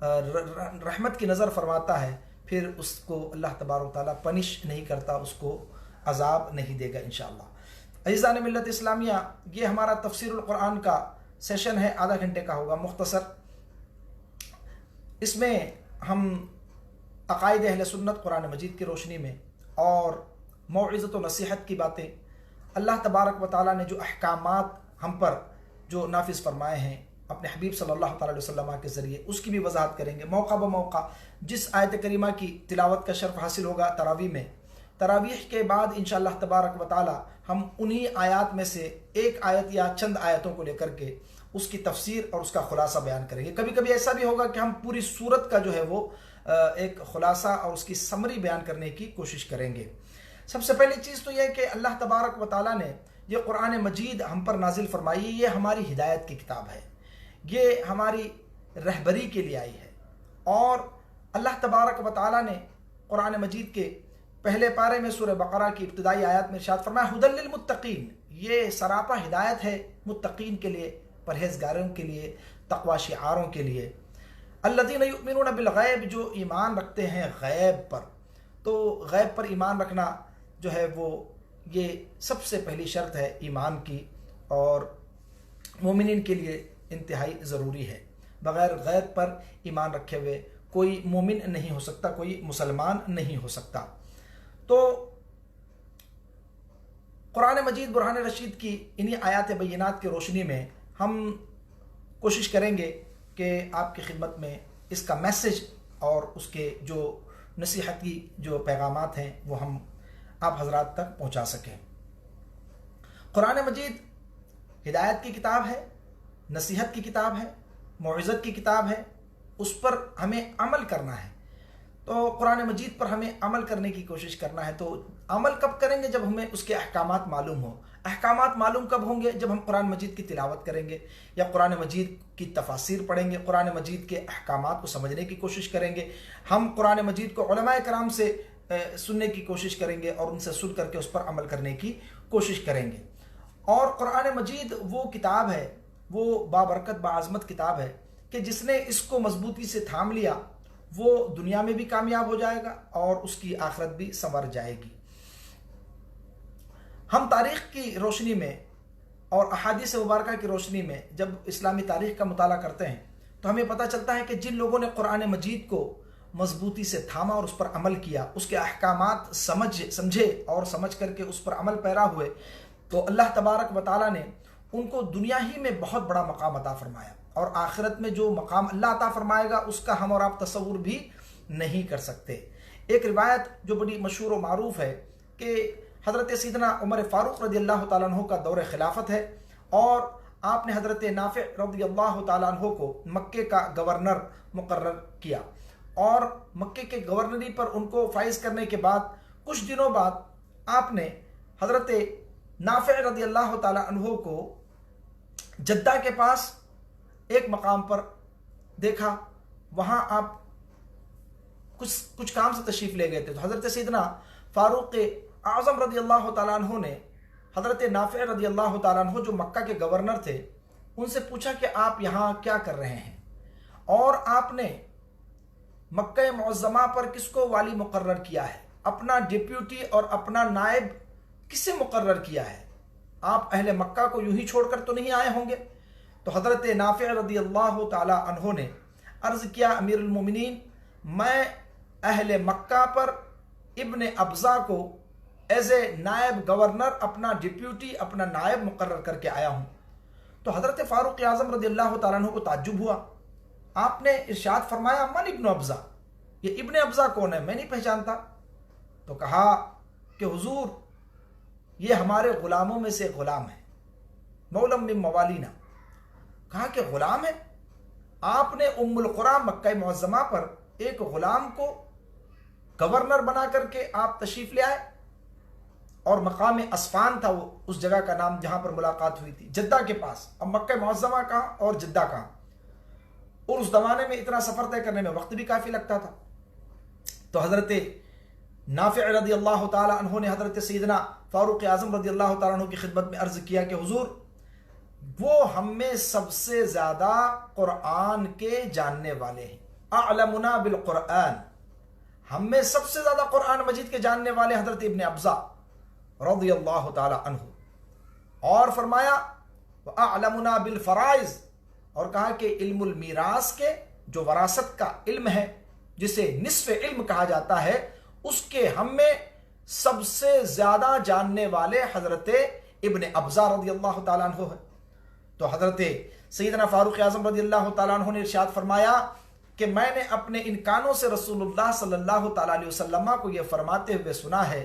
رحمت کی نظر فرماتا ہے، پھر اس کو اللہ تبارک و تعالیٰ پنش نہیں کرتا، اس کو عذاب نہیں دے گا انشاءاللہ۔ عزیزان ملت اسلامیہ، یہ ہمارا تفسیر القرآن کا سیشن ہے، آدھا گھنٹے کا ہوگا، مختصر۔ اس میں ہم عقائد اہل سنت قرآن مجید کی روشنی میں اور موعظت و نصیحت کی باتیں، اللہ تبارک و تعالیٰ نے جو احکامات ہم پر جو نافذ فرمائے ہیں اپنے حبیب صلی اللہ تعالیٰ علیہ وسلم کے ذریعے، اس کی بھی وضاحت کریں گے موقع بموقع۔ جس آیت کریمہ کی تلاوت کا شرف حاصل ہوگا تراویح میں، تراویح کے بعد انشاءاللہ تبارک و تعالیٰ ہم انہی آیات میں سے ایک آیت یا چند آیتوں کو لے کر کے اس کی تفسیر اور اس کا خلاصہ بیان کریں گے۔ کبھی کبھی ایسا بھی ہوگا کہ ہم پوری سورت کا جو ہے وہ ایک خلاصہ اور اس کی سمری بیان کرنے کی کوشش کریں گے۔ سب سے پہلی چیز تو یہ ہے کہ اللہ تبارک و تعالیٰ نے یہ قرآن مجید ہم پر نازل فرمائی، یہ ہماری ہدایت کی کتاب ہے، یہ ہماری رہبری کے لیے آئی ہے۔ اور اللہ تبارک و تعالیٰ نے قرآن مجید کے پہلے پارے میں سورہ بقرہ کی ابتدائی آیات میں ارشاد فرمایا ھدی للمتقین، یہ سراپا ہدایت ہے متقین کے لیے، پرہیزگاروں کے لیے، تقوی شعاروں کے لیے۔ الذین یؤمنون بالغیب، جو ایمان رکھتے ہیں غیب پر۔ تو غیب پر ایمان رکھنا جو ہے وہ یہ سب سے پہلی شرط ہے ایمان کی، اور مومنین کے لیے انتہائی ضروری ہے۔ بغیر غیب پر ایمان رکھے ہوئے کوئی مومن نہیں ہو سکتا، کوئی مسلمان نہیں ہو سکتا۔ تو قرآن مجید برہان رشید کی انہی آیات بینات کی روشنی میں ہم کوشش کریں گے کہ آپ کی خدمت میں اس کا میسج اور اس کے جو نصیحتی جو پیغامات ہیں وہ ہم آپ حضرات تک پہنچا سکیں۔ قرآن مجید ہدایت کی کتاب ہے، نصیحت کی کتاب ہے، موعظت کی کتاب ہے، اس پر ہمیں عمل کرنا ہے۔ تو قرآن مجید پر ہمیں عمل کرنے کی کوشش کرنا ہے۔ تو عمل کب کریں گے؟ جب ہمیں اس کے احکامات معلوم ہوں۔ احکامات معلوم کب ہوں گے؟ جب ہم قرآن مجید کی تلاوت کریں گے یا قرآن مجید کی تفاسیر پڑھیں گے، قرآن مجید کے احکامات کو سمجھنے کی کوشش کریں گے۔ ہم قرآن مجید کو علماء کرام سے سننے کی کوشش کریں گے اور ان سے سن کر کے اس پر عمل کرنے کی کوشش کریں گے۔ اور قرآن مجید وہ کتاب ہے، وہ بابرکت باعظمت کتاب ہے کہ جس نے اس کو مضبوطی سے تھام لیا وہ دنیا میں بھی کامیاب ہو جائے گا اور اس کی آخرت بھی سنور جائے گی۔ ہم تاریخ کی روشنی میں اور احادیث مبارکہ کی روشنی میں جب اسلامی تاریخ کا مطالعہ کرتے ہیں تو ہمیں پتہ چلتا ہے کہ جن لوگوں نے قرآن مجید کو مضبوطی سے تھاما اور اس پر عمل کیا، اس کے احکامات سمجھے اور سمجھ کر کے اس پر عمل پیرا ہوئے، تو اللہ تبارک و تعالیٰ نے ان کو دنیا ہی میں بہت بڑا مقام عطا فرمایا، اور آخرت میں جو مقام اللہ عطا فرمائے گا اس کا ہم اور آپ تصور بھی نہیں کر سکتے۔ ایک روایت جو بڑی مشہور و معروف ہے کہ حضرت سیدنا عمر فاروق رضی اللہ تعالیٰ عنہ کا دور خلافت ہے، اور آپ نے حضرت نافع رضی اللہ تعالیٰ عنہ کو مکے کا گورنر مقرر کیا، اور مکے کے گورنری پر ان کو فائز کرنے کے بعد کچھ دنوں بعد آپ نے حضرت نافع رضی اللہ تعالیٰ عنہ کو جدہ کے پاس ایک مقام پر دیکھا، وہاں آپ کچھ کام سے تشریف لے گئے تھے۔ تو حضرت سیدنا فاروق اعظم رضی اللہ تعالیٰ عنہ نے حضرت نافع رضی اللہ تعالیٰ عنہ جو مکہ کے گورنر تھے ان سے پوچھا کہ آپ یہاں کیا کر رہے ہیں، اور آپ نے مکہ معظمہ پر کس کو والی مقرر کیا ہے، اپنا ڈپیوٹی اور اپنا نائب کسے مقرر کیا ہے؟ آپ اہل مکہ کو یوں ہی چھوڑ کر تو نہیں آئے ہوں گے؟ تو حضرت نافع رضی اللہ تعالی عنہ نے عرض کیا، امیر المومنین، میں اہل مکہ پر ابن ابزا کو ایز اے نائب گورنر، اپنا ڈپیوٹی، اپنا نائب مقرر کر کے آیا ہوں۔ تو حضرت فاروق اعظم رضی اللہ تعالیٰ عنہ کو تعجب ہوا۔ آپ نے ارشاد فرمایا، من ابن ابزا، یہ ابن ابزا کون ہے؟ میں نہیں پہچانتا۔ تو کہا کہ حضور یہ ہمارے غلاموں میں سے غلام ہے، مولم من موالینا۔ کہا کہ غلام ہے؟ آپ نے ام القریٰ مکہ معظمہ پر ایک غلام کو گورنر بنا کر کے آپ تشریف لے آئے، اور مقام اسفان تھا وہ اس جگہ کا نام جہاں پر ملاقات ہوئی تھی، جدہ کے پاس۔ اب مکہ معظمہ کہاں اور جدہ کہاں؟ اور اس زمانے میں اتنا سفر طے کرنے میں وقت بھی کافی لگتا تھا۔ تو حضرت نافع رضی اللہ تعالی عنہ نے حضرت سیدنا فاروق اعظم رضی اللہ تعالیٰ عنہ کی خدمت میں عرض کیا کہ حضور وہ ہم میں سب سے زیادہ قرآن کے جاننے والے ہیں، اعلمنا بالقرآن، ہم میں سب سے زیادہ قرآن مجید کے جاننے والے حضرت ابن ابزہ رضی اللہ تعالی عنہ، اور فرمایا وَأَعْلَمُنَا بِالْفَرَائِض، اور کہا کہ علم المیراث کے جو وراثت کا علم ہے جسے نصف علم کہا جاتا ہے، اس کے ہم میں سب سے زیادہ جاننے والے حضرت ابن ابزہ رضی اللہ تعالیٰ عنہ ہے۔ تو حضرت سیدنا فاروق اعظم رضی اللہ تعالیٰ عنہ نے ارشاد فرمایا کہ میں نے اپنے ان کانوں سے رسول اللہ صلی اللہ تعالیٰ علیہ وسلم کو یہ فرماتے ہوئے سنا ہے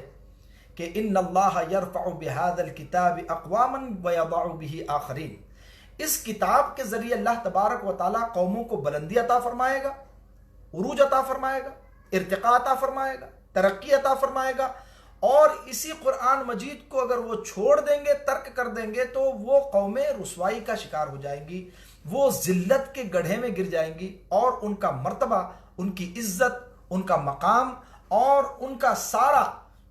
کہ ان اللہ یرفع بہذا الکتاب اقواما ویضع بہ آخرین، اس کتاب کے ذریعے اللہ تبارک و تعالیٰ قوموں کو بلندی عطا فرمائے گا، عروج عطا فرمائے گا، ارتقاء عطا فرمائے گا، ترقی عطا فرمائے گا، اور اسی قرآن مجید کو اگر وہ چھوڑ دیں گے، ترک کر دیں گے، تو وہ قومیں رسوائی کا شکار ہو جائیں گی، وہ ذلت کے گڑھے میں گر جائیں گی، اور ان کا مرتبہ، ان کی عزت، ان کا مقام اور ان کا سارا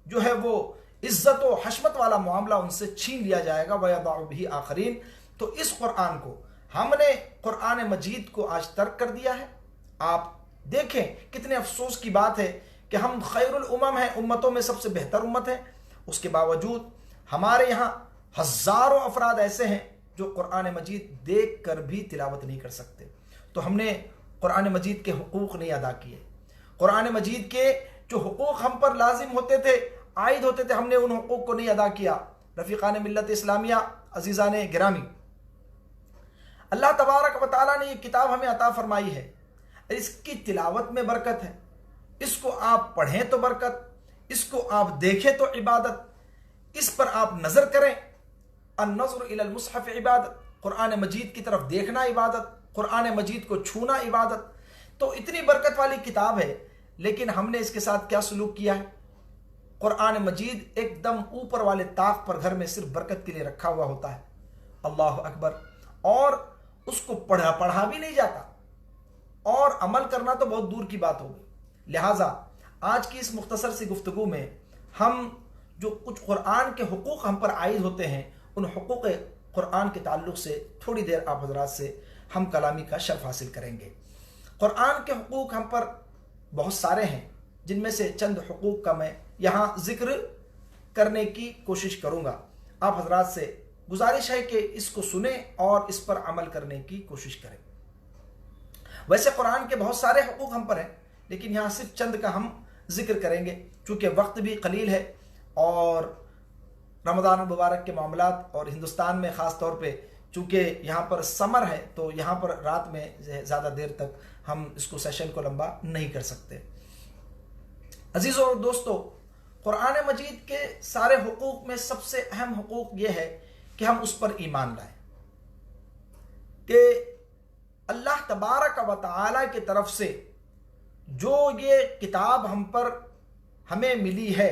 جو ہے وہ عزت و حشمت والا معاملہ ان سے چھین لیا جائے گا۔ وَيَضَعُ بِهِ آخرین۔ تو اس قرآن کو ہم نے قرآن مجید کو آج ترک کر دیا ہے۔ آپ دیکھیں کتنے افسوس کی بات ہے کہ ہم خیر الامم ہیں، امتوں میں سب سے بہتر امت ہے، اس کے باوجود ہمارے یہاں ہزاروں افراد ایسے ہیں جو قرآن مجید دیکھ کر بھی تلاوت نہیں کر سکتے۔ تو ہم نے قرآن مجید کے حقوق نہیں ادا کیے، قرآن مجید کے جو حقوق ہم پر لازم ہوتے تھے، عائد ہوتے تھے، ہم نے ان حقوق کو نہیں ادا کیا۔ رفیقان ملت اسلامیہ، عزیزان گرامی، اللہ تبارک و تعالیٰ نے یہ کتاب ہمیں عطا فرمائی ہے، اس کی تلاوت میں برکت ہے، اس کو آپ پڑھیں تو برکت، اس کو آپ دیکھیں تو عبادت، اس پر آپ نظر کریں۔ النظر الی المصحف عبادت، قرآن مجید کی طرف دیکھنا عبادت، قرآن مجید کو چھونا عبادت۔ تو اتنی برکت والی کتاب ہے، لیکن ہم نے اس کے ساتھ کیا سلوک کیا ہے؟ قرآن مجید ایک دم اوپر والے طاق پر گھر میں صرف برکت کے لیے رکھا ہوا ہوتا ہے، اللہ اکبر، اور اس کو پڑھا بھی نہیں جاتا، اور عمل کرنا تو بہت دور کی بات ہوگی۔ لہٰذا آج کی اس مختصر سی گفتگو میں ہم جو کچھ قرآن کے حقوق ہم پر عائد ہوتے ہیں، ان حقوق قرآن کے تعلق سے تھوڑی دیر آپ حضرات سے ہم کلامی کا شرف حاصل کریں گے۔ قرآن کے حقوق ہم پر بہت سارے ہیں، جن میں سے چند حقوق کا میں یہاں ذکر کرنے کی کوشش کروں گا۔ آپ حضرات سے گزارش ہے کہ اس کو سنیں اور اس پر عمل کرنے کی کوشش کریں۔ ویسے قرآن کے بہت سارے حقوق ہم پر ہیں، لیکن یہاں صرف چند کا ہم ذکر کریں گے، چونکہ وقت بھی قلیل ہے، اور رمضان المبارک کے معاملات، اور ہندوستان میں خاص طور پہ چونکہ یہاں پر سمر ہے، تو یہاں پر رات میں زیادہ دیر تک ہم اس کو سیشن کو لمبا نہیں کر سکتے۔ عزیزوں اور دوستو، قرآن مجید کے سارے حقوق میں سب سے اہم حقوق یہ ہے کہ ہم اس پر ایمان لائیں، کہ اللہ تبارک و تعالی کی طرف سے جو یہ کتاب ہمیں ملی ہے،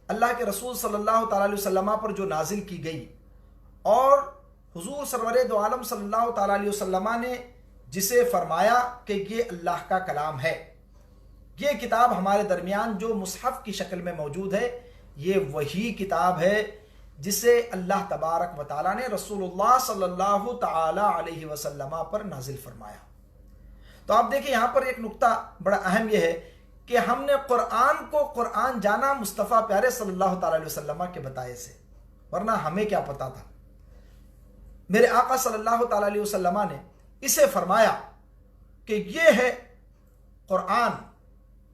اللہ کے رسول صلی اللہ تعالیٰ علیہ وسلم پر جو نازل کی گئی، اور حضور سرور دو عالم صلی اللہ تعالیٰ علیہ وسلم نے جسے فرمایا کہ یہ اللہ کا کلام ہے، یہ کتاب ہمارے درمیان جو مصحف کی شکل میں موجود ہے، یہ وہی کتاب ہے جسے اللہ تبارک و تعالیٰ نے رسول اللہ صلی اللہ تعالیٰ علیہ وسلم پر نازل فرمایا۔ تو آپ دیکھیں یہاں پر ایک نقطہ بڑا اہم یہ ہے کہ ہم نے قرآن کو قرآن جانا مصطفیٰ پیارے صلی اللہ تعالیٰ علیہ وسلم کے بتائے سے، ورنہ ہمیں کیا پتا تھا؟ میرے آقا صلی اللہ تعالیٰ علیہ وسلم نے اسے فرمایا کہ یہ ہے قرآن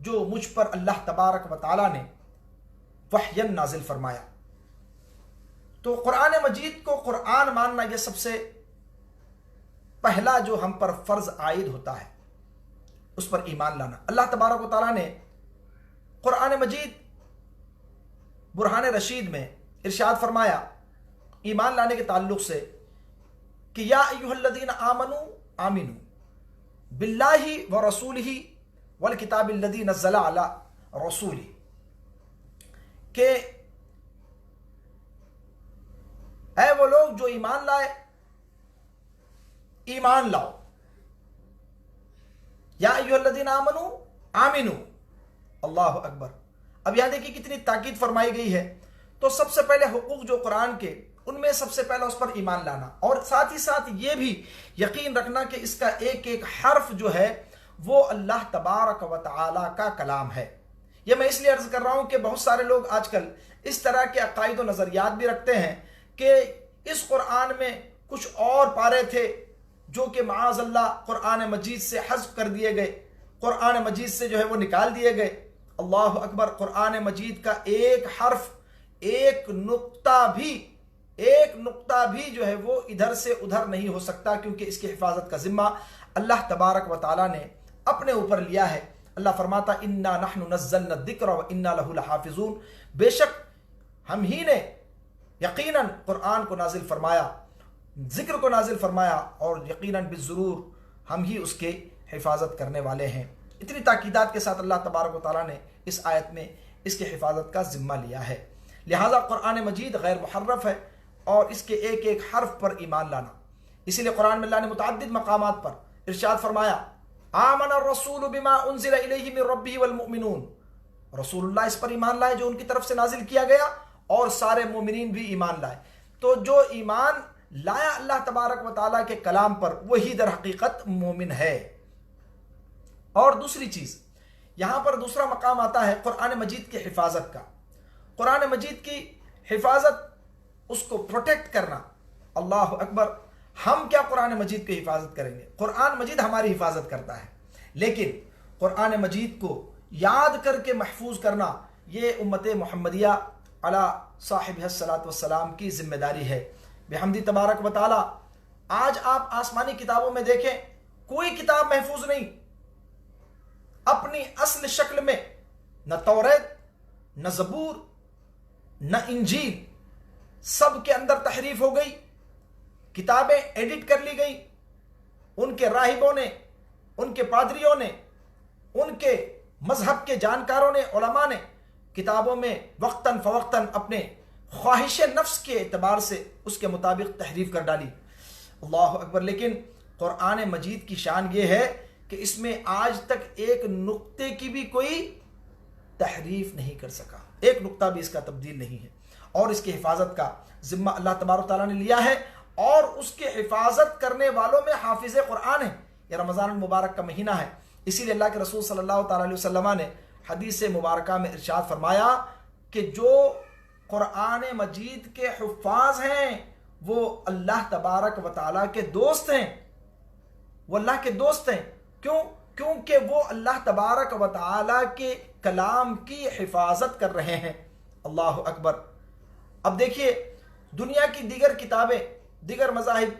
جو مجھ پر اللہ تبارک و تعالیٰ نے وحیًا نازل فرمایا۔ تو قرآن مجید کو قرآن ماننا یہ سب سے پہلا جو ہم پر فرض عائد ہوتا ہے، اس پر ایمان لانا۔ اللہ تبارک و تعالیٰ نے قرآن مجید برہان رشید میں ارشاد فرمایا ایمان لانے کے تعلق سے کہ یا ایھا الذین آمنوا آمنوا باللہ ورسولہ والکتاب الذی نزل علی رسولہ، کہ اے وہ لوگ جو ایمان لائے، ایمان لاؤ۔ یا ایھا الذین آمنوا آمنوا، اللہ اکبر۔ اب یہاں دیکھیں کتنی تاکید فرمائی گئی ہے۔ تو سب سے پہلے حقوق جو قرآن کے، ان میں سب سے پہلا اس پر ایمان لانا، اور ساتھ ہی ساتھ یہ بھی یقین رکھنا کہ اس کا ایک ایک حرف جو ہے وہ اللہ تبارک و تعالی کا کلام ہے۔ یہ میں اس لیے عرض کر رہا ہوں کہ بہت سارے لوگ آج کل اس طرح کے عقائد و نظریات بھی رکھتے ہیں کہ اس قرآن میں کچھ اور پارے تھے جو کہ معاذ اللہ قرآن مجید سے حذف کر دیے گئے، قرآن مجید سے جو ہے وہ نکال دیے گئے۔ اللہ اکبر، قرآن مجید کا ایک حرف، ایک نقطہ بھی جو ہے وہ ادھر سے ادھر نہیں ہو سکتا، کیونکہ اس کی حفاظت کا ذمہ اللہ تبارک و تعالیٰ نے اپنے اوپر لیا ہے۔ اللہ فرماتا انا نحن نزلنا الذکر وانا لہ لحافظون، بے شک ہم ہی نے یقیناً قرآن کو نازل فرمایا، ذکر کو نازل فرمایا، اور یقیناً بالضرور ہم ہی اس کے حفاظت کرنے والے ہیں۔ اتنی تاکیدات کے ساتھ اللہ تبارک و تعالیٰ نے اس آیت میں اس کے حفاظت کا ذمہ لیا ہے۔ لہٰذا قرآن مجید غیر محرف ہے اور اس کے ایک ایک حرف پر ایمان لانا۔ اسی لیے قرآن میں اللہ نے متعدد مقامات پر ارشاد فرمایا آمن الرسول بما انزل الیہ من ربہ والمؤمنون، رسول اللہ اس پر ایمان لائے جو ان کی طرف سے نازل کیا گیا، اور سارے مومنین بھی ایمان لائے۔ تو جو ایمان لایا اللہ تبارک و تعالیٰ کے کلام پر، وہی در حقیقت مومن ہے۔ اور دوسری چیز، یہاں پر دوسرا مقام آتا ہے قرآن مجید کی حفاظت کا۔ قرآن مجید کی حفاظت، اس کو پروٹیکٹ کرنا۔ اللہ اکبر، ہم کیا قرآن مجید کی حفاظت کریں گے؟ قرآن مجید ہماری حفاظت کرتا ہے، لیکن قرآن مجید کو یاد کر کے محفوظ کرنا یہ امت محمدیہ علی صاحب الصلاۃ والسلام کی ذمہ داری ہے۔ بحمد تبارک و تعالی آج آپ آسمانی کتابوں میں دیکھیں، کوئی کتاب محفوظ نہیں اپنی اصل شکل میں، نہ توریت، نہ زبور، نہ انجیل، سب کے اندر تحریف ہو گئی، کتابیں ایڈٹ کر لی گئی، ان کے راہبوں نے، ان کے پادریوں نے، ان کے مذہب کے جانکاروں نے، علماء نے کتابوں میں وقتاً فوقتاً اپنے خواہش نفس کے اعتبار سے اس کے مطابق تحریف کر ڈالی۔ اللہ اکبر، لیکن قرآن مجید کی شان یہ ہے کہ اس میں آج تک ایک نقطے کی بھی کوئی تحریف نہیں کر سکا، ایک نقطہ بھی اس کا تبدیل نہیں ہے، اور اس کی حفاظت کا ذمہ اللہ تبارک و تعالیٰ نے لیا ہے، اور اس کے حفاظت کرنے والوں میں حافظ قرآن ہے۔ یہ رمضان المبارک کا مہینہ ہے، اسی لیے اللہ کے رسول صلی اللہ تعالیٰ علیہ وسلم نے حدیث مبارکہ میں ارشاد فرمایا کہ جو قرآن مجید کے حفاظ ہیں وہ اللہ تبارک و تعالیٰ کے دوست ہیں، وہ اللہ کے دوست ہیں۔ کیوں؟ کیونکہ وہ اللہ تبارک و تعالیٰ کے کلام کی حفاظت کر رہے ہیں۔ اللہ اکبر۔ اب دیکھیے، دنیا کی دیگر کتابیں، دیگر مذاہب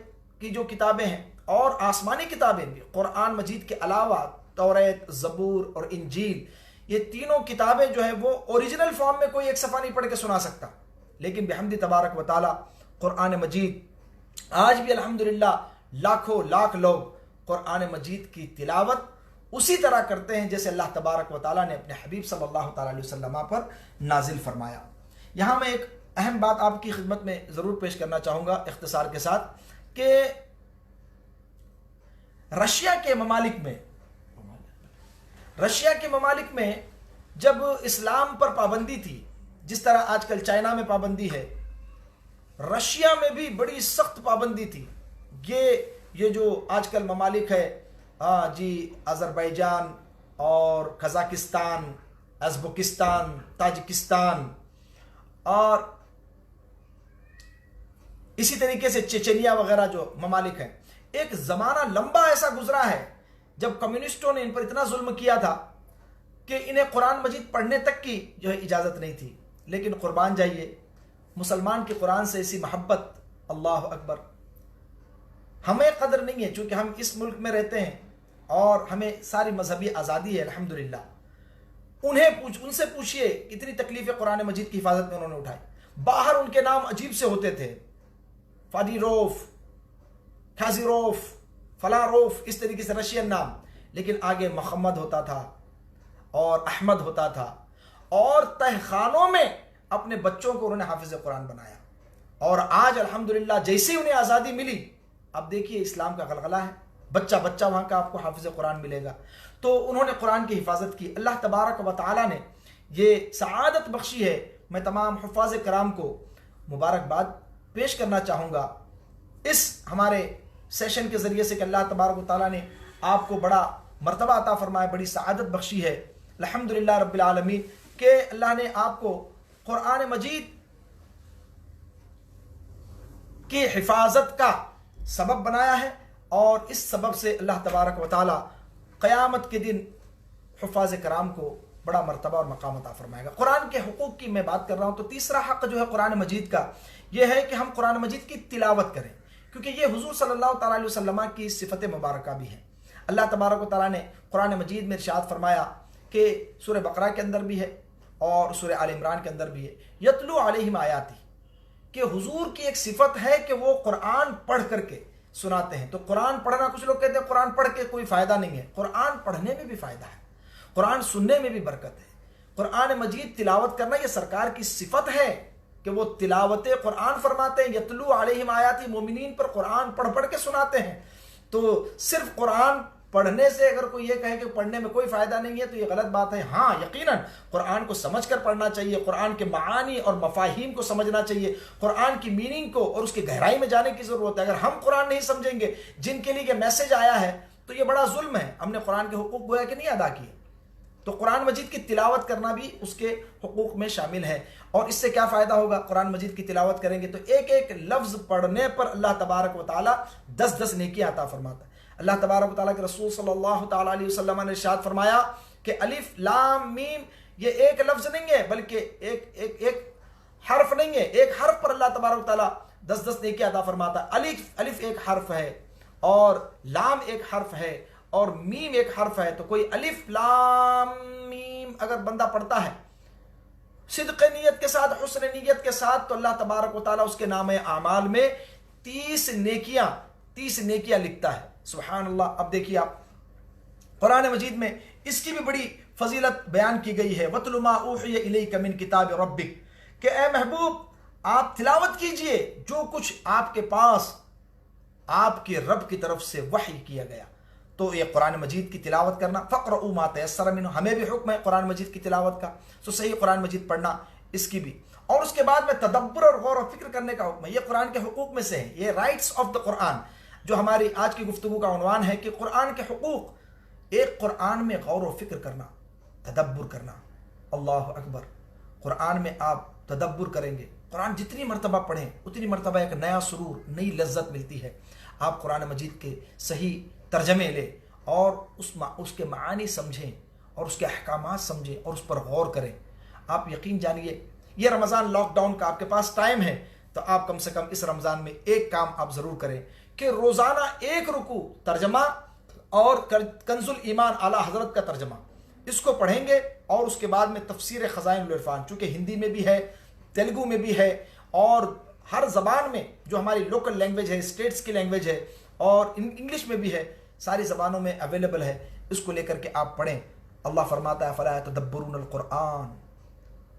کی جو کتابیں ہیں اور آسمانی کتابیں بھی، قرآن مجید کے علاوہ توریت، زبور اور انجیل، یہ تینوں کتابیں جو ہیں وہ اوریجنل فارم میں کوئی ایک صفحہ نہیں پڑھ کے سنا سکتا، لیکن بحمد تبارک و تعالی قرآن مجید آج بھی الحمدللہ لاکھوں لاکھ لوگ قرآن مجید کی تلاوت اسی طرح کرتے ہیں جیسے اللہ تبارک و تعالیٰ نے اپنے حبیب صلی اللہ تعالیٰ علیہ وسلم پر نازل فرمایا۔ یہاں میں ایک اہم بات آپ کی خدمت میں ضرور پیش کرنا چاہوں گا اختصار کے ساتھ، کہ رشیا کے ممالک میں جب اسلام پر پابندی تھی، جس طرح آج کل چائنا میں پابندی ہے، رشیا میں بھی بڑی سخت پابندی تھی۔ یہ جو آج کل ممالک ہے آذربائیجان اور قزاقستان، ازبکستان، تاجکستان، اور اسی طریقے سے چچنیا وغیرہ جو ممالک ہیں، ایک زمانہ لمبا ایسا گزرا ہے جب کمیونسٹوں نے ان پر اتنا ظلم کیا تھا کہ انہیں قرآن مجید پڑھنے تک کی جو ہے اجازت نہیں تھی۔ لیکن قربان جائیے، مسلمان کی قرآن سے ایسی محبت، اللہ اکبر، ہمیں قدر نہیں ہے، چونکہ ہم اس ملک میں رہتے ہیں اور ہمیں ساری مذہبی آزادی ہے الحمدللہ۔ ان سے پوچھئے کتنی تکلیفیں قرآن مجید کی حفاظت میں انہوں نے اٹھائی۔ باہر ان کے نام عجیب سے ہوتے تھے، فادیروف، کھازیروف، فلاروف، اس طریقے سے رشین نام، لیکن آگے محمد ہوتا تھا اور احمد ہوتا تھا، اور تہخانوں میں اپنے بچوں کو انہوں نے حافظ قرآن بنایا۔ اور آج الحمدللہ جیسے انہیں آزادی ملی، اب دیکھیے اسلام کا غلغلہ ہے، بچہ بچہ وہاں کا آپ کو حافظ قرآن ملے گا۔ تو انہوں نے قرآن کی حفاظت کی، اللہ تبارک و تعالیٰ نے یہ سعادت بخشی ہے۔ میں تمام حفاظ کرام کو مبارکباد پیش کرنا چاہوں گا اس ہمارے سیشن کے ذریعے سے کہ اللہ تبارک و تعالیٰ نے آپ کو بڑا مرتبہ عطا فرمایا، بڑی سعادت بخشی ہے الحمدللہ رب العالمین کہ اللہ نے آپ کو قرآن مجید کی حفاظت کا سبب بنایا ہے، اور اس سبب سے اللہ تبارک و تعالی قیامت کے دن حفاظ کرام کو بڑا مرتبہ اور مقام عطا فرمائے گا۔ قرآن کے حقوق کی میں بات کر رہا ہوں، تو تیسرا حق جو ہے قرآن مجید کا یہ ہے کہ ہم قرآن مجید کی تلاوت کریں، کیونکہ یہ حضور صلی اللہ تعالیٰ علیہ وسلم کی صفت مبارکہ بھی ہے۔ اللہ تبارک و تعالیٰ نے قرآن مجید میں ارشاد فرمایا کہ سورہ بقرہ کے اندر بھی ہے اور سورہ آل عمران کے اندر بھی ہے، یتلو علیہم آیاتی، کہ حضور کی ایک صفت ہے کہ وہ قرآن پڑھ کر کے سناتے ہیں۔ تو قرآن پڑھنا، کچھ لوگ کہتے ہیں قرآن پڑھ کے کوئی فائدہ نہیں ہے، قرآن پڑھنے میں بھی فائدہ ہے، قرآن سننے میں بھی برکت ہے۔ قرآن مجید تلاوت کرنا یہ سرکار کی صفت ہے کہ وہ تلاوت قرآن فرماتے ہیں، یتلو علیہم آیاتی، مومنین پر قرآن پڑھ پڑھ کے سناتے ہیں۔ تو صرف قرآن پڑھنے سے اگر کوئی یہ کہے کہ پڑھنے میں کوئی فائدہ نہیں ہے تو یہ غلط بات ہے۔ ہاں یقیناً قرآن کو سمجھ کر پڑھنا چاہیے، قرآن کے معانی اور مفاہیم کو سمجھنا چاہیے، قرآن کی میننگ کو اور اس کی گہرائی میں جانے کی ضرورت ہے۔ اگر ہم قرآن نہیں سمجھیں گے، جن کے لیے یہ میسج آیا ہے، تو یہ بڑا ظلم ہے، ہم نے قرآن کے حقوق گویا کہ نہیں ادا کیے۔ تو قرآن مجید کی تلاوت کرنا بھی اس کے حقوق میں شامل ہے۔ اور اس سے کیا فائدہ ہوگا؟ قرآن مجید کی تلاوت کریں گے تو ایک ایک لفظ پڑھنے پر اللہ تبارک و تعالیٰ 10 نیکی عطا فرماتا ہے۔ اللہ تبارک و تعالیٰ کے رسول صلی اللہ تعالیٰ علیہ وسلم نے ارشاد فرمایا کہ الف لام میم یہ ایک لفظ نہیں ہے، بلکہ ایک حرف نہیں ہے، ایک حرف پر اللہ تبارک و تعالیٰ 10 نیکی عطا فرماتا ہے۔ الف ایک حرف ہے اور لام ایک حرف ہے اور میم ایک حرف ہے، تو کوئی الف لام میم اگر بندہ پڑھتا ہے صدق نیت کے ساتھ، حسن نیت کے ساتھ، تو اللہ تبارک و تعالیٰ اس کے نام اعمال میں 30 نیکیاں لکھتا ہے۔ سبحان اللہ۔ اب دیکھیے آپ قرآن مجید میں اس کی بھی بڑی فضیلت بیان کی گئی ہے، وَاتْلُ مَا أُوحِيَ إِلَيْكَ مِنْ کِتَابِ رَبِّكَ، کہ اے محبوب آپ تلاوت کیجئے جو کچھ آپ کے پاس آپ کے رب کی طرف سے وحی کیا گیا۔ تو یہ قرآن مجید کی تلاوت کرنا، فَقْرَؤُوا مَا تَيَسَّرَ مِنْهُ، ہمیں بھی حکم ہے قرآن مجید کی تلاوت کا، تو صحیح قرآن مجید پڑھنا اس کی بھی۔ اور اس کے بعد میں تدبر اور غور و فکر کرنے کا حکم ہے، یہ قرآن کے حقوق میں سے ہے، یہ رائٹس آف دا قرآن جو ہماری آج کی گفتگو کا عنوان ہے کہ قرآن کے حقوق۔ ایک قرآن میں غور و فکر کرنا، تدبر کرنا۔ اللہ اکبر، قرآن میں آپ تدبر کریں گے، قرآن جتنی مرتبہ پڑھیں اتنی مرتبہ ایک نیا سرور، نئی لذت ملتی ہے۔ آپ قرآن مجید کے صحیح ترجمے لیں اور اس کے معانی سمجھیں اور اس کے احکامات سمجھیں اور اس پر غور کریں۔ آپ یقین جانیے یہ رمضان لاک ڈاؤن کا آپ کے پاس ٹائم ہے، تو آپ کم سے کم اس رمضان میں ایک کام آپ ضرور کریں کہ روزانہ ایک رکوع ترجمہ اور کنز الایمان اعلیٰ حضرت کا ترجمہ اس کو پڑھیں گے، اور اس کے بعد میں تفسیر خزائن العرفان، چونکہ ہندی میں بھی ہے، تیلگو میں بھی ہے، اور ہر زبان میں جو ہماری لوکل لینگویج ہے، اسٹیٹس کی لینگویج ہے، اور انگلش میں بھی ہے، ساری زبانوں میں اویلیبل ہے، اس کو لے کر کے آپ پڑھیں۔ اللہ فرماتا ہے فَلَا يَتَدَبَّرُونَ الْقُرْآنَ،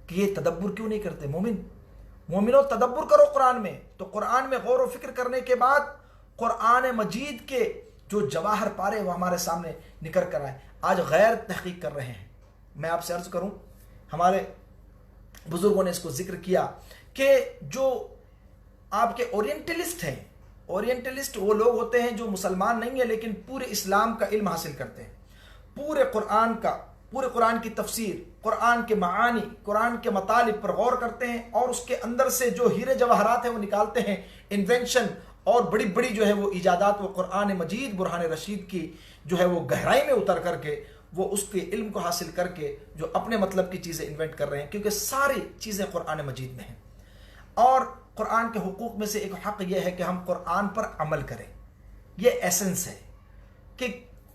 کہ یہ تدبر کیوں نہیں کرتے؟ مومنوں تدبر کرو قرآن میں۔ تو قرآن میں غور و فکر کرنے کے بعد قرآن مجید کے جو جواہر پارے وہ ہمارے سامنے نکل کر آئے۔ آج غیر تحقیق کر رہے ہیں۔ میں آپ سے عرض کروں، ہمارے بزرگوں نے اس کو ذکر کیا کہ جو آپ کے اورینٹلسٹ ہیں، اورینٹلسٹ وہ لوگ ہوتے ہیں جو مسلمان نہیں ہیں لیکن پورے اسلام کا علم حاصل کرتے ہیں، پورے قرآن کی تفسیر، قرآن کے معانی، قرآن کے مطالب پر غور کرتے ہیں، اور اس کے اندر سے جو ہیرے جواہرات ہیں وہ نکالتے ہیں، انوینشن اور بڑی بڑی جو ہے وہ ایجادات وہ قرآن مجید برہان رشید کی جو ہے وہ گہرائی میں اتر کر کے وہ اس کے علم کو حاصل کر کے جو اپنے مطلب کی چیزیں انوینٹ کر رہے ہیں، کیونکہ ساری چیزیں قرآن مجید میں ہیں۔ اور قرآن کے حقوق میں سے ایک حق یہ ہے کہ ہم قرآن پر عمل کریں، یہ ایسنس ہے کہ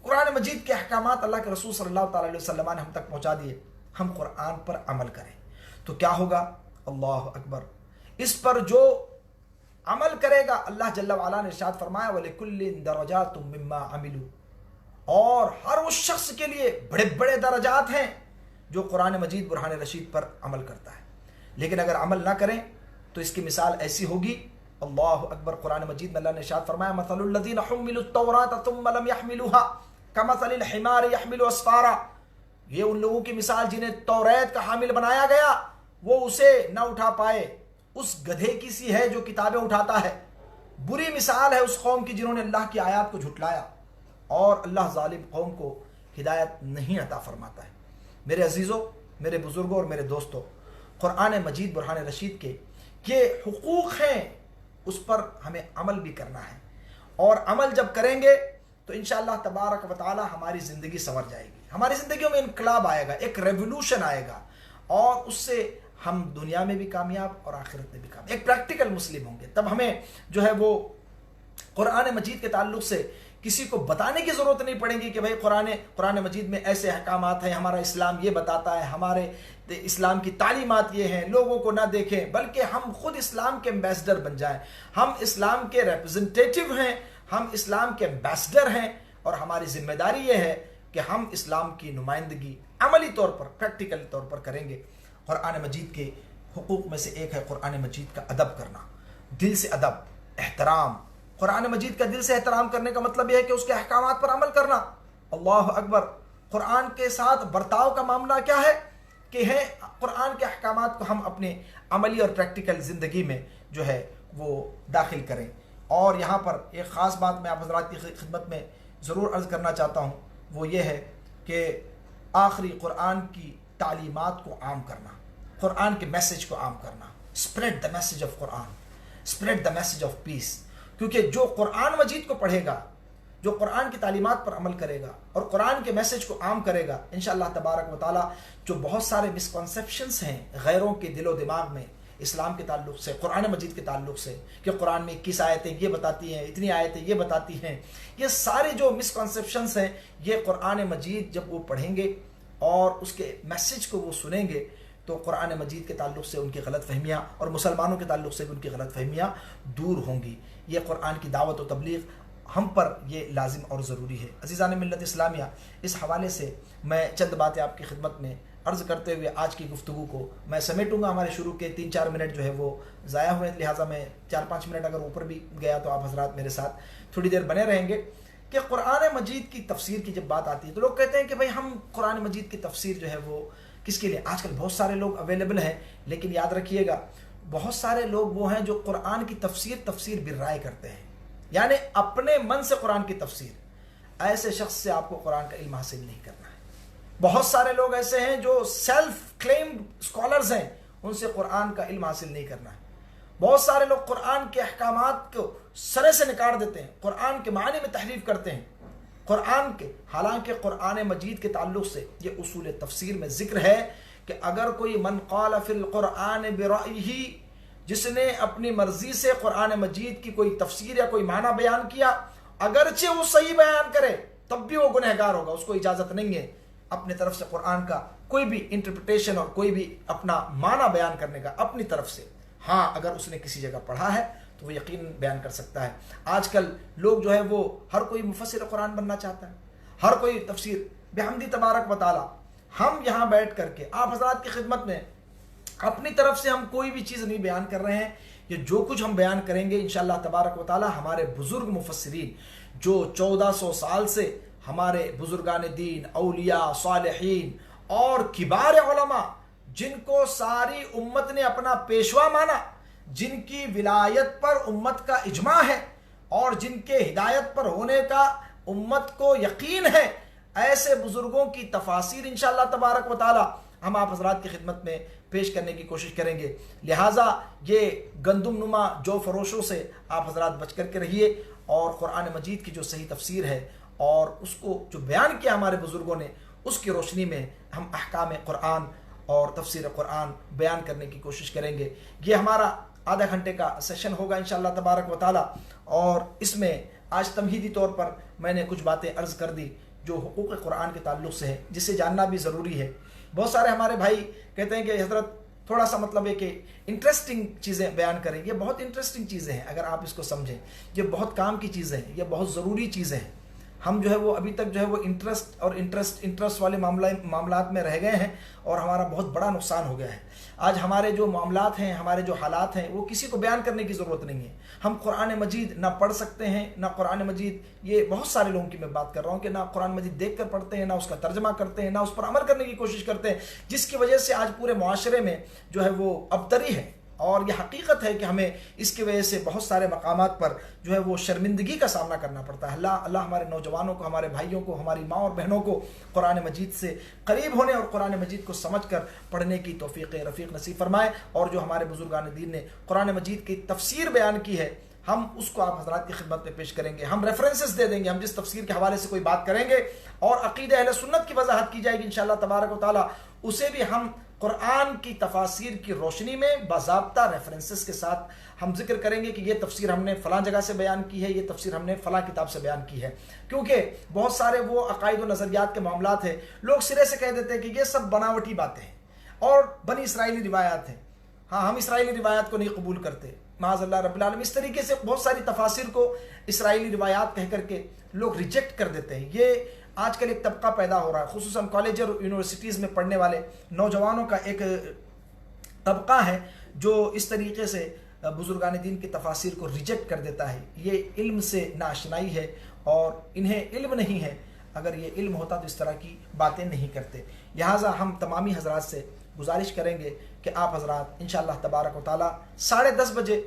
قرآن مجید کے احکامات اللہ کے رسول صلی اللہ تعالیٰ علیہ وسلم نے ہم تک پہنچا دیے، ہم قرآن پر عمل کریں تو کیا ہوگا؟ اللہ اکبر، اس پر جو عمل کرے گا، اللہ جل وعلا نے ارشاد فرمایا وَلِكُلٍّ دَرَجَاتٌ مِّمَّا عَمِلُوا، اور ہر اس شخص کے لیے بڑے بڑے درجات ہیں جو قرآن مجید برہان رشید پر عمل کرتا ہے۔ لیکن اگر عمل نہ کریں تو اس کی مثال ایسی ہوگی، اللہ اکبر، قرآن مجید میں اللہ نے ارشاد فرمایا مَثَلُ الَّذِينَ حُمِّلُوا التَّوْرَاةَ ثُمَّ لَمْ يَحْمِلُوهَا كَمَثَلِ الْحِمَارِ يَحْمِلُ أَسْفَارًا، یہ ان لوگوں کی مثال جنہیں توریت کا حامل بنایا گیا، وہ اسے نہ اٹھا پائے، اس گدھے کی سی ہے جو کتابیں اٹھاتا ہے۔ بری مثال ہے اس قوم کی جنہوں نے اللہ کی آیات کو جھٹلایا، اور اللہ ظالم قوم کو ہدایت نہیں عطا فرماتا ہے۔ میرے عزیزوں، میرے بزرگوں اور میرے دوستوں، قرآن مجید برہان رشید کے یہ حقوق ہیں، اس پر ہمیں عمل بھی کرنا ہے، اور عمل جب کریں گے تو انشاءاللہ تبارک و تعالی ہماری زندگی سنور جائے گی، ہماری زندگیوں میں انقلاب آئے گا، ایک ریولوشن آئے گا، اور اس سے ہم دنیا میں بھی کامیاب اور آخرت میں بھی کامیاب، ایک پریکٹیکل مسلم ہوں گے۔ تب ہمیں جو ہے وہ قرآن مجید کے تعلق سے کسی کو بتانے کی ضرورت نہیں پڑے گی کہ بھائی قرآن مجید میں ایسے احکامات ہیں، ہمارا اسلام یہ بتاتا ہے، ہمارے اسلام کی تعلیمات یہ ہیں، لوگوں کو نہ دیکھیں، بلکہ ہم خود اسلام کے ایمبیسڈر بن جائیں۔ ہم اسلام کے ریپرزنٹیٹیو ہیں، ہم اسلام کے ایمبیسڈر ہیں، اور ہماری ذمہ داری یہ ہے کہ ہم اسلام کی نمائندگی عملی طور پر، پریکٹیکل طور پر کریں گے۔ قرآن مجید کے حقوق میں سے ایک ہے قرآن مجید کا ادب کرنا، دل سے ادب، احترام۔ قرآن مجید کا دل سے احترام کرنے کا مطلب یہ ہے کہ اس کے احکامات پر عمل کرنا۔ اللہ اکبر! قرآن کے ساتھ برتاؤ کا معاملہ کیا ہے کہ قرآن کے احکامات کو ہم اپنے عملی اور پریکٹیکل زندگی میں جو ہے وہ داخل کریں۔ اور یہاں پر ایک خاص بات میں آپ حضرات کی خدمت میں ضرور عرض کرنا چاہتا ہوں، وہ یہ ہے کہ آخری قرآن کی تعلیمات کو عام کرنا، قرآن کے میسج کو عام کرنا۔ Spread the message of Quran, spread the message of peace. کیونکہ جو قرآن مجید کو پڑھے گا، جو قرآن کی تعلیمات پر عمل کرے گا اور قرآن کے میسج کو عام کرے گا، انشاءاللہ تبارک و تعالی جو بہت سارے مسکنسیپشنس ہیں غیروں کے دل و دماغ میں اسلام کے تعلق سے، قرآن مجید کے تعلق سے، کہ قرآن میں 21 آیتیں یہ بتاتی ہیں، اتنی آیتیں یہ بتاتی ہیں، یہ سارے جو مسکنسیپشنس ہیں، یہ قرآن مجید جب وہ پڑھیں گے اور اس کے میسج کو وہ سنیں گے تو قرآن مجید کے تعلق سے ان کی غلط فہمیاں اور مسلمانوں کے تعلق سے بھی ان کی غلط فہمیاں دور ہوں گی۔ یہ قرآن کی دعوت و تبلیغ ہم پر یہ لازم اور ضروری ہے۔ عزیزان ملت اسلامیہ، اس حوالے سے میں چند باتیں آپ کی خدمت میں عرض کرتے ہوئے آج کی گفتگو کو میں سمیٹوں گا۔ ہمارے شروع کے 3-4 منٹ جو ہے وہ ضائع ہوئے، لہٰذا میں 4-5 منٹ اگر اوپر بھی گیا تو آپ حضرات میرے ساتھ تھوڑی دیر بنے رہیں گے۔ کہ قرآن مجید کی تفسیر کی جب بات آتی ہے تو لوگ کہتے ہیں کہ بھائی ہم قرآن مجید کی تفسیر جو ہے وہ کس کے لیے؟ آج کل بہت سارے لوگ اویلیبل ہیں، لیکن یاد رکھیے گا بہت سارے لوگ وہ ہیں جو قرآن کی تفسیر بالرائے کرتے ہیں، یعنی اپنے من سے قرآن کی تفسیر۔ ایسے شخص سے آپ کو قرآن کا علم حاصل نہیں کرنا ہے۔ بہت سارے لوگ ایسے ہیں جو سیلف کلیمڈ اسکالرز ہیں، ان سے قرآن کا علم حاصل نہیں کرنا ہے۔ بہت سارے لوگ قرآن کے احکامات کو سرے سے نکال دیتے ہیں، قرآن کے معنی میں تحریف کرتے ہیں قرآن کے، حالانکہ قرآن مجید کے تعلق سے یہ اصول تفسیر میں ذکر ہے کہ اگر کوئی من قال فی القرآن برأیہ، جس نے اپنی مرضی سے قرآن مجید کی کوئی تفسیر یا کوئی معنی بیان کیا، اگرچہ وہ صحیح بیان کرے تب بھی وہ گنہگار ہوگا، اس کو اجازت نہیں ہے اپنے طرف سے قرآن کا کوئی بھی انٹرپریٹیشن اور کوئی بھی اپنا معنی بیان کرنے کا اپنی طرف سے۔ ہاں اگر اس نے کسی جگہ پڑھا ہے تو وہ یقیناً بیان کر سکتا ہے۔ آج کل لوگ جو ہے وہ ہر کوئی مفسر قرآن بننا چاہتا ہے، ہر کوئی تفسیر۔ بحمدی تبارک و تعالی ہم یہاں بیٹھ کر کے آپ حضرات کی خدمت میں اپنی طرف سے ہم کوئی بھی چیز نہیں بیان کر رہے ہیں، یہ جو کچھ ہم بیان کریں گے انشاءاللہ تبارک و تعالی ہمارے بزرگ مفسرین جو 1400 سال سے ہمارے بزرگان دین، اولیاء، صالحین اور کبار علماء، جن کو ساری امت نے اپنا پیشوا مانا، جن کی ولایت پر امت کا اجماع ہے اور جن کے ہدایت پر ہونے کا امت کو یقین ہے، ایسے بزرگوں کی تفاسیر انشاءاللہ تبارک و تعالی ہم آپ حضرات کی خدمت میں پیش کرنے کی کوشش کریں گے۔ لہٰذا یہ گندم نما جو فروشوں سے آپ حضرات بچ کر کے رہیے، اور قرآن مجید کی جو صحیح تفسیر ہے اور اس کو جو بیان کیا ہمارے بزرگوں نے، اس کی روشنی میں ہم احکام قرآن اور تفسیر قرآن بیان کرنے کی کوشش کریں گے۔ یہ ہمارا آدھا گھنٹے کا سیشن ہوگا انشاءاللہ تبارک و تعالی، اور اس میں آج تمہیدی طور پر میں نے کچھ باتیں عرض کر دی جو حقوق قرآن کے تعلق سے ہے، جسے جاننا بھی ضروری ہے۔ بہت سارے ہمارے بھائی کہتے ہیں کہ حضرت تھوڑا سا مطلب ہے کہ انٹرسٹنگ چیزیں بیان کریں۔ یہ بہت انٹرسٹنگ چیزیں ہیں اگر آپ اس کو سمجھیں، یہ بہت کام کی چیزیں ہیں، یہ بہت ضروری چیزیں ہیں۔ ہم جو ہے وہ ابھی تک جو ہے وہ انٹرسٹ والے معاملات میں رہ گئے ہیں، اور ہمارا بہت بڑا نقصان ہو گیا ہے۔ آج ہمارے جو معاملات ہیں، ہمارے جو حالات ہیں، وہ کسی کو بیان کرنے کی ضرورت نہیں ہے۔ ہم قرآن مجید نہ پڑھ سکتے ہیں، نہ قرآن مجید، یہ بہت سارے لوگوں کی میں بات کر رہا ہوں کہ نہ قرآن مجید دیکھ کر پڑھتے ہیں، نہ اس کا ترجمہ کرتے ہیں، نہ اس پر عمل کرنے کی کوشش کرتے ہیں، جس کی وجہ سے آج پورے معاشرے میں جو ہے وہ ابتری ہے۔ اور یہ حقیقت ہے کہ ہمیں اس کی وجہ سے بہت سارے مقامات پر جو ہے وہ شرمندگی کا سامنا کرنا پڑتا ہے۔ اللہ ہمارے نوجوانوں کو، ہمارے بھائیوں کو، ہماری ماں اور بہنوں کو قرآن مجید سے قریب ہونے اور قرآن مجید کو سمجھ کر پڑھنے کی توفیق رفیق نصیب فرمائے، اور جو ہمارے بزرگان دین نے قرآن مجید کی تفسیر بیان کی ہے ہم اس کو آپ حضرات کی خدمت میں پیش کریں گے، ہم ریفرنسز دے دیں گے، ہم جس تفسیر کے حوالے سے کوئی بات کریں گے اور عقیدہ اہل سنت کی وضاحت کی جائے گی انشاءاللہ تبارک و تعالی، اسے بھی ہم قرآن کی تفاسیر کی روشنی میں باضابطہ ریفرنسز کے ساتھ ہم ذکر کریں گے کہ یہ تفسیر ہم نے فلاں جگہ سے بیان کی ہے، یہ تفسیر ہم نے فلاں کتاب سے بیان کی ہے۔ کیونکہ بہت سارے وہ عقائد و نظریات کے معاملات ہیں، لوگ سرے سے کہہ دیتے ہیں کہ یہ سب بناوٹی باتیں ہیں اور بنی اسرائیلی روایات ہیں، ہاں ہم اسرائیلی روایات کو نہیں قبول کرتے، معاذ اللہ رب العالمین۔ اس طریقے سے بہت ساری تفاسیر کو اسرائیلی روایات کہہ کر کے لوگ ریجیکٹ کر دیتے ہیں۔ یہ آج کل ایک طبقہ پیدا ہو رہا ہے، خصوصاً کالج اور یونیورسٹیز میں پڑھنے والے نوجوانوں کا ایک طبقہ ہے جو اس طریقے سے بزرگان دین کی تفاسیر کو ریجیکٹ کر دیتا ہے۔ یہ علم سے ناآشنائی ہے اور انہیں علم نہیں ہے، اگر یہ علم ہوتا تو اس طرح کی باتیں نہیں کرتے۔ لہٰذا ہم تمامی حضرات سے گزارش کریں گے کہ آپ حضرات انشاءاللہ تبارک و تعالی 10:30 بجے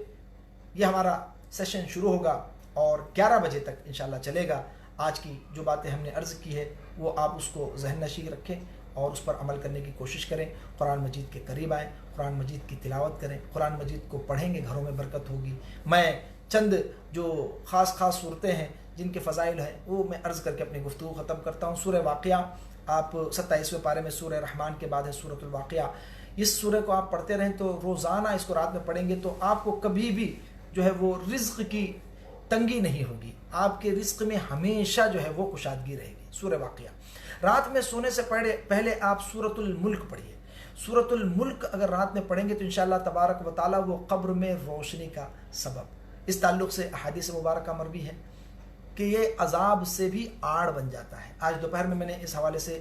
یہ ہمارا سیشن شروع ہوگا اور 11 بجے تک انشاءاللہ چلے گا۔ آج کی جو باتیں ہم نے عرض کی ہے وہ آپ اس کو ذہن نشین رکھیں اور اس پر عمل کرنے کی کوشش کریں، قرآن مجید کے قریب آئیں، قرآن مجید کی تلاوت کریں، قرآن مجید کو پڑھیں گے گھروں میں برکت ہوگی۔ میں چند جو خاص صورتیں ہیں جن کے فضائل ہیں وہ میں عرض کر کے اپنی گفتگو ختم کرتا ہوں۔ سورہ واقعہ، آپ 27ویں پارے میں سورہ رحمان کے بعد ہے سورۃ الواقعہ، اس سورہ کو آپ پڑھتے رہیں تو روزانہ اس کو رات میں پڑھیں گے تو آپ کو کبھی بھی جو ہے وہ رزق کی تنگی نہیں ہوگی، آپ کے رزق میں ہمیشہ جو ہے وہ کشادگی رہے گی۔ سورہ واقعہ رات میں سونے سے پہلے آپ سورۃ الملک پڑھیے۔ سورۃ الملک اگر رات میں پڑھیں گے تو انشاءاللہ تبارک و تعالی وہ قبر میں روشنی کا سبب۔ اس تعلق سے احادیث مبارکہ مروی ہے کہ یہ عذاب سے بھی آڑ بن جاتا ہے۔ آج دوپہر میں نے اس حوالے سے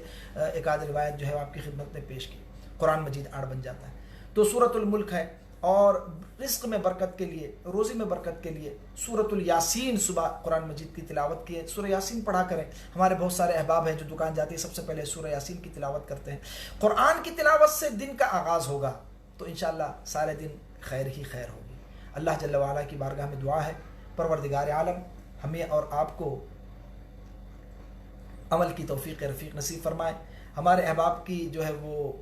ایک آدھ روایت جو ہے آپ کی خدمت میں پیش کی، قرآن مجید آڑ بن جاتا ہے۔ تو سورۃ الملک ہے، اور رزق میں برکت کے لیے، روزی میں برکت کے لیے سورۃ الیاسین صبح قرآن مجید کی تلاوت کی ہے، سورہ یاسین پڑھا کریں۔ ہمارے بہت سارے احباب ہیں جو دکان جاتے ہیں سب سے پہلے سورہ یاسین کی تلاوت کرتے ہیں۔ قرآن کی تلاوت سے دن کا آغاز ہوگا تو انشاءاللہ سارے دن خیر ہی خیر ہوگی۔ اللہ جل وعلا کی بارگاہ میں دعا ہے پروردگار عالم ہمیں اور آپ کو عمل کی توفیق رفیق نصیب فرمائے۔ ہمارے احباب کی جو ہے وہ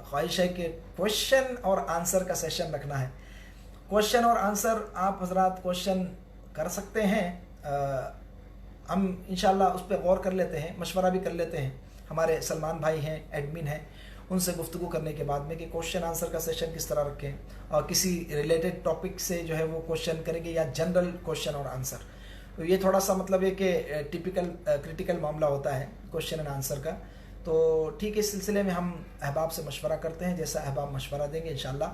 خواہش ہے کہ کوشچن اور آنسر کا سیشن رکھنا ہے۔ کوشچن اور آنسر آپ حضرات کوشچن کر سکتے ہیں، ہم انشاءاللہ اس پہ غور کر لیتے ہیں، مشورہ بھی کر لیتے ہیں۔ ہمارے سلمان بھائی ہیں، ایڈمن ہیں، ان سے گفتگو کرنے کے بعد میں کہ کوشچن آنسر کا سیشن کس طرح رکھیں، اور کسی ریلیٹڈ ٹاپک سے جو ہے وہ کوشچن کریں گے یا جنرل کوشچن اور آنسر۔ تو یہ تھوڑا سا مطلب ہے کہ کریٹیکل معاملہ ہوتا ہے کوشچن اینڈ آنسر کا، تو ٹھیک ہے، اس سلسلے میں ہم احباب سے مشورہ کرتے ہیں، جیسا احباب مشورہ دیں گے انشاءاللہ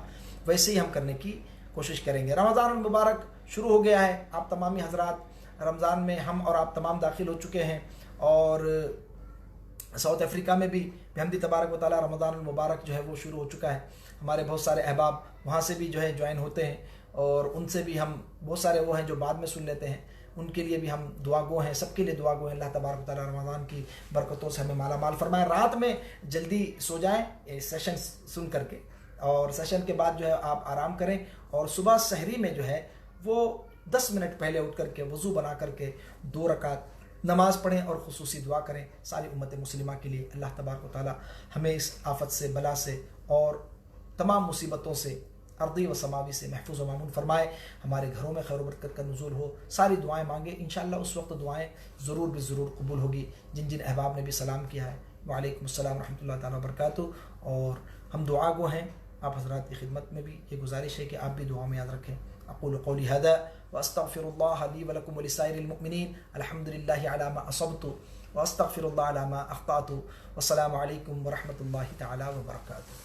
ویسے ہی ہم کرنے کی کوشش کریں گے۔ رمضان المبارک شروع ہو گیا ہے، آپ تمامی حضرات رمضان میں ہم اور آپ تمام داخل ہو چکے ہیں، اور ساؤتھ افریقہ میں بھی بحمد تبارک و تعالی رمضان المبارک جو ہے وہ شروع ہو چکا ہے۔ ہمارے بہت سارے احباب وہاں سے بھی جو ہے جوائن ہوتے ہیں، اور ان سے بھی ہم بہت سارے وہ ہیں جو بعد میں سن لیتے ہیں، ان کے لیے بھی ہم دعا گو ہیں، سب کے لیے دعا گو ہیں۔ اللہ تبارک و تعالی رمضان کی برکتوں سے ہمیں مالا مال فرمائے۔ رات میں جلدی سو جائیں یہ سیشن سن کر کے، اور سیشن کے بعد جو ہے آپ آرام کریں، اور صبح سحری میں جو ہے وہ 10 منٹ پہلے اٹھ کر کے وضو بنا کر کے 2 رکعت نماز پڑھیں اور خصوصی دعا کریں ساری امت مسلمہ کے لیے۔ اللہ تبارک و تعالی ہمیں اس آفت سے، بلا سے اور تمام مصیبتوں سے ارضی و سماوی سے محفوظ و معمون فرمائے، ہمارے گھروں میں خیر و برکت کا نزول ہو، ساری دعائیں مانگے، انشاءاللہ اس وقت دعائیں ضرور بھی ضرور قبول ہوگی۔ جن جن احباب نے بھی سلام کیا ہے، وعلیکم السلام ورحمۃ اللہ تعالیٰ وبرکاتہ، اور ہم دعا گو ہیں آپ حضرات کی خدمت میں بھی یہ گزارش ہے کہ آپ بھی دعا میں یاد رکھیں۔ اقول قولی هذا واستغفر الله لي ولكم ولسائر المؤمنين، الحمد لله على ما اصبت واستغفر الله على ما اخطأت، والسلام علیکم ورحمۃ اللہ تعالیٰ وبرکاتہ۔